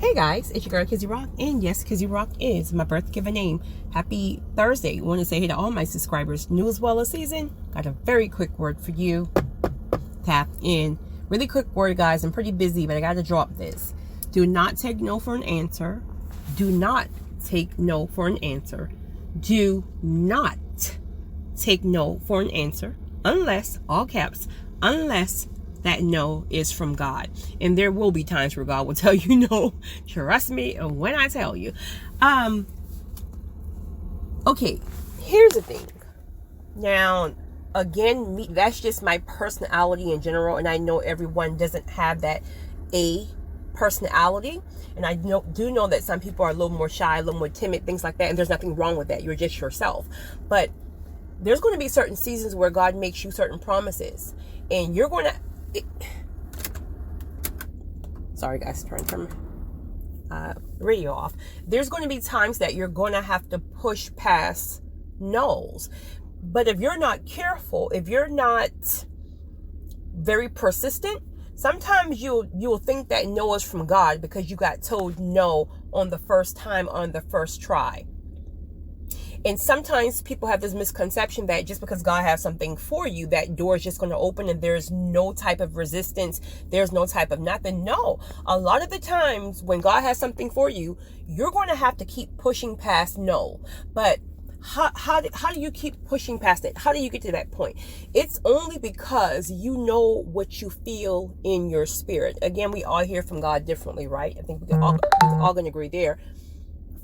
Hey guys, it's your girl Kizzy Rock, and yes, Kizzy Rock is my birth given name. Happy Thursday. I want to say hey to all my subscribers, new as well as season. Got a very quick word for you. Tap in. Really quick word, guys. I'm pretty busy, but I got to drop this. Do not take no for an answer. Do not take no for an answer. Do not take no for an answer unless, all caps, unless that no is from God. And there will be times where God will tell you no. Trust me when I tell you. Okay, here's the thing. Now, again, that's just my personality in general, and I know everyone doesn't have that A personality, and I do know that some people are a little more shy, a little more timid, things like that, and there's nothing wrong with that. You're just yourself. But there's going to be certain seasons where God makes you certain promises, and you're going to sorry guys, turn radio off. There's going to be times that you're going to have to push past no's. But if you're not careful, if you're not very persistent, sometimes you'll think that no is from God because you got told no on the first time, on the first try. And sometimes people have this misconception that just because God has something for you, that door is just going to open and there's no type of resistance. There's no type of nothing. No, a lot of the times when God has something for you, you're going to have to keep pushing past no. But how do you keep pushing past it? How do you get to that point? It's only because you know what you feel in your spirit. Again, we all hear from God differently, right? I think we're all going to agree there.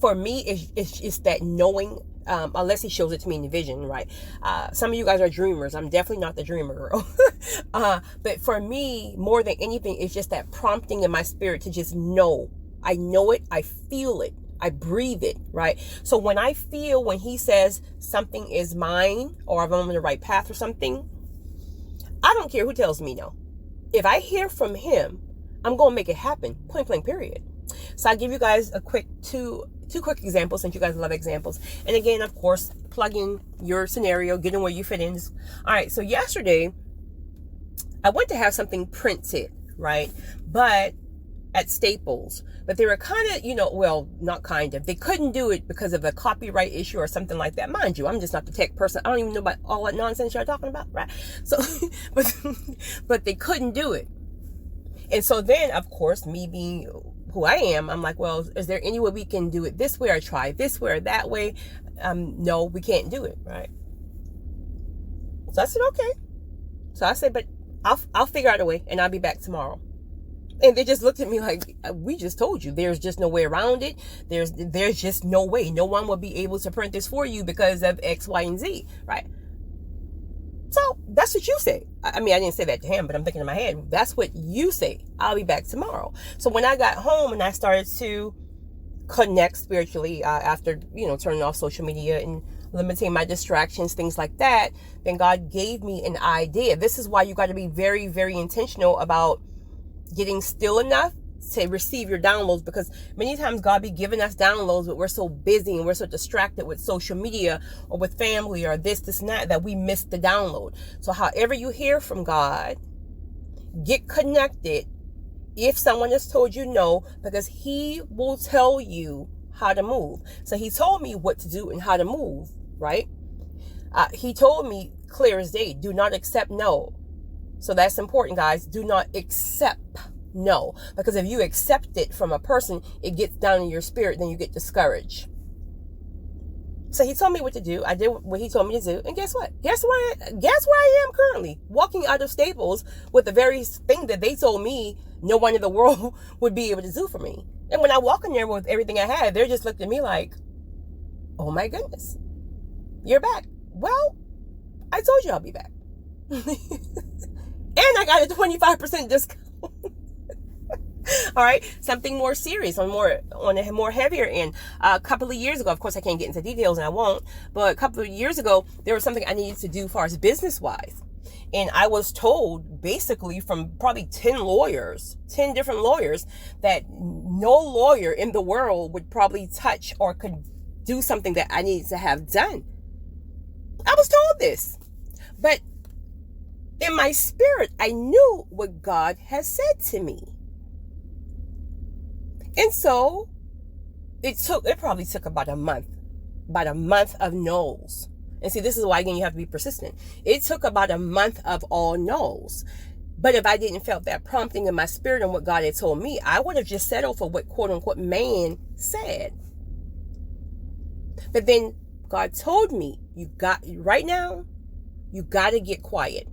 For me, it's that knowing, unless he shows it to me in the vision, right? Some of you guys are dreamers. I'm definitely not the dreamer girl. But for me, more than anything, it's just that prompting in my spirit to just know. I know it. I feel it. I breathe it, right? So when he says something is mine, or if I'm on the right path or something, I don't care who tells me no. If I hear from him, I'm going to make it happen. Point blank, period. So I give you guys a quick two quick examples, since you guys love examples. And again, of course, plug in your scenario, get in where you fit in. All right. So yesterday, I went to have something printed, right? But at Staples, but they were kind of, well, not kind of, they couldn't do it because of a copyright issue or something like that. Mind you, I'm just not the tech person. I don't even know about all that nonsense you're talking about, right? So, but they couldn't do it. And so then, of course, me being who I am, I'm like, well, is there any way we can do it this way, or try this way or that way? No, we can't do it, right? So I said, okay. So I said, but I'll figure out a way, and I'll be back tomorrow. And they just looked at me like, we just told you, there's just no way around it. There's just no way. No one will be able to print this for you because of X, Y, and Z, right? So that's what you say. I mean, I didn't say that to him, but I'm thinking in my head, that's what you say. I'll be back tomorrow. So when I got home and I started to connect spiritually, after, turning off social media and limiting my distractions, things like that, then God gave me an idea. This is why you got to be very, very intentional about getting still enough to receive your downloads, because many times God be giving us downloads, but we're so busy and we're so distracted with social media or with family or this and that we miss the download. So however you hear from God, get connected. If someone has told you no, because he will tell you how to move. So he told me what to do and how to move, right? He told me clear as day, do not accept no. So that's important, guys. Do not accept no. Because if you accept it from a person, it gets down in your spirit, then you get discouraged. So he told me what to do. I did what he told me to do. And guess what? Guess where I am currently? Walking out of Staples with the very thing that they told me no one in the world would be able to do for me. And when I walk in there with everything I had, they're just looking at me like, oh my goodness, you're back. Well, I told you I'll be back. And I got a 25% discount. All right, something more serious, on a more heavier end. A couple of years ago, of course, I can't get into details and I won't, but a couple of years ago, there was something I needed to do as far as business-wise. And I was told basically from probably 10 different lawyers, that no lawyer in the world would probably touch or could do something that I needed to have done. I was told this, but in my spirit, I knew what God has said to me. And so it probably took about a month of no's. And see, this is why, again, you have to be persistent. It took about a month of all no's. But if I didn't felt that prompting in my spirit and what God had told me, I would have just settled for what quote unquote man said. But then God told me, right now, you got to get quiet.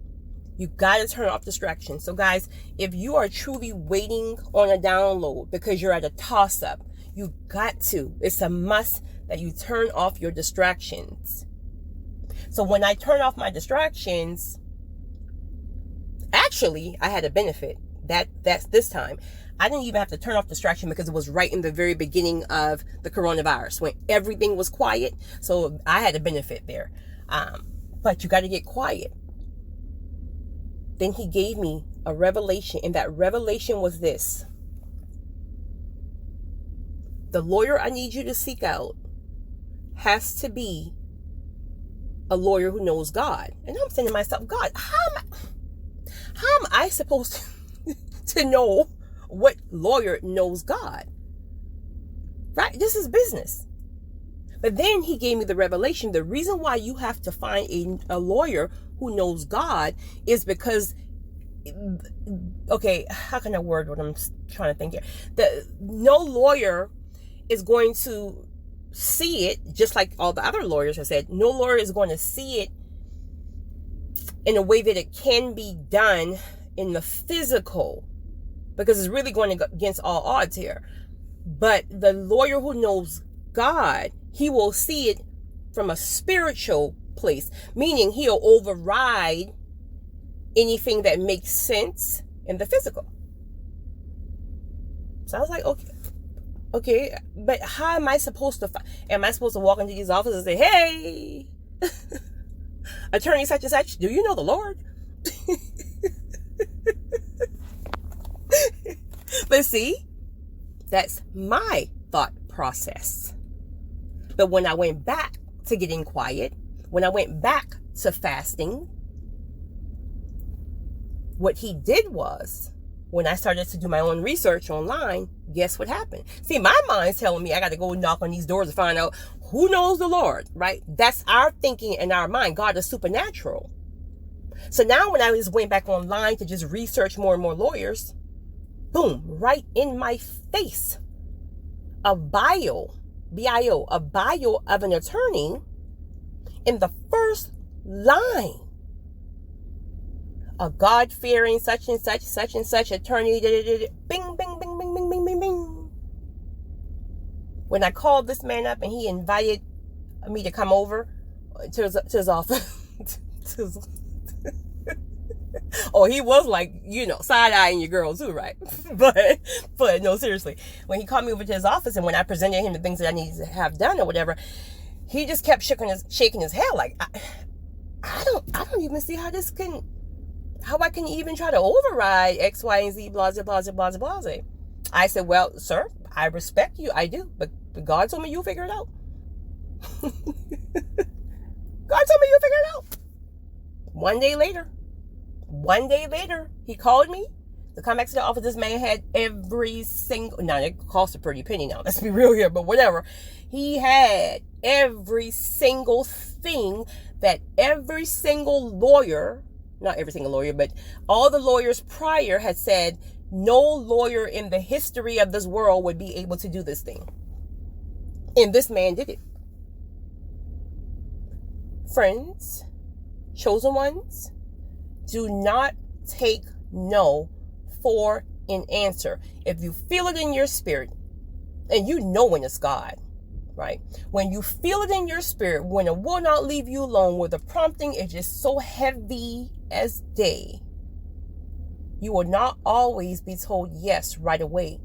You got to turn off distractions. So guys, if you are truly waiting on a download because you're at a toss up, you got to. It's a must that you turn off your distractions. So when I turn off my distractions, actually, I had a benefit. That's this time. I didn't even have to turn off distraction because it was right in the very beginning of the coronavirus when everything was quiet. So I had a benefit there. But you got to get quiet. Then he gave me a revelation, and that revelation was this. The lawyer I need you to seek out has to be a lawyer who knows God. And I'm saying to myself, God, how am I supposed to know what lawyer knows God? Right? This is business. But then he gave me the revelation. The reason why you have to find a lawyer who knows God is because, okay, how can I word what I'm trying to think here? No lawyer is going to see it, just like all the other lawyers have said. No lawyer is going to see it in a way that it can be done in the physical, because it's really going against all odds here. But the lawyer who knows God, he will see it from a spiritual place, meaning he'll override anything that makes sense in the physical. So I was like, okay, but how am I supposed to walk into these offices and say, hey, attorney such and such, do you know the Lord? But see, that's my thought process. But when I went back to getting quiet, when I went back to fasting, what he did was, when I started to do my own research online, guess what happened? See, my mind's telling me I got to go knock on these doors to find out who knows the Lord, right? That's our thinking and our mind. God is supernatural. So now when I just went back online to just research more and more lawyers, boom, right in my face, a bio of an attorney, in the first line, a God-fearing such and such attorney, bing, bing, bing, bing, bing, bing, bing, bing. When I called this man up and he invited me to come over to his office, oh, he was like, side-eyeing your girl too, right? But no, seriously. When he called me over to his office and when I presented him the things that I needed to have done or whatever, he just kept shaking his head like, I don't even see how I can even try to override X, Y, and Z, blah, blah, blah, blah, blah, blah. I said, well, sir, I respect you. I do. But God told me you'll figure it out. God told me you'll figure it out. One day later, he called me to come back to the office. This man had every single, now it cost a pretty penny now, let's be real here, but whatever. He had every single thing that every single lawyer, not every single lawyer, but all the lawyers prior had said, no lawyer in the history of this world would be able to do this thing. And this man did it. Friends, chosen ones, do not take no for an answer. If you feel it in your spirit, and you know when it's God, right? When you feel it in your spirit, when it will not leave you alone, where the prompting is just so heavy as day, you will not always be told yes right away.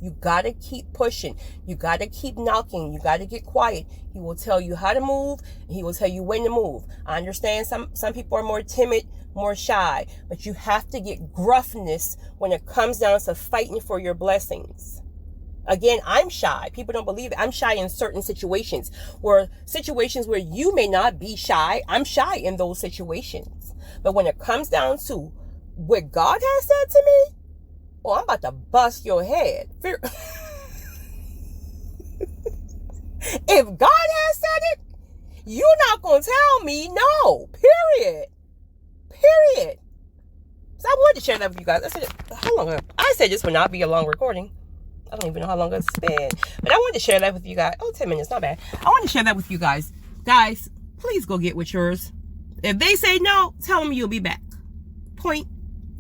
You got to keep pushing. You got to keep knocking. You got to get quiet. He will tell you how to move. And he will tell you when to move. I understand some people are more timid, more shy, but you have to get gruffness when it comes down to fighting for your blessings. Again, I'm shy. People don't believe it. I'm shy in certain situations where you may not be shy. I'm shy in those situations. But when it comes down to what God has said to me, oh, I'm about to bust your head. If God has said it, you're not going to tell me no. Period. Period. So I wanted to share that with you guys. I said, how long? I said this would not be a long recording. I don't even know how long it's been. But I wanted to share that with you guys. Oh, 10 minutes. Not bad. I want to share that with you guys. Guys, please go get with yours. If they say no, tell them you'll be back. Point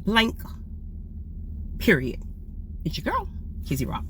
blank. Period. It's your girl, Kizzy Rock.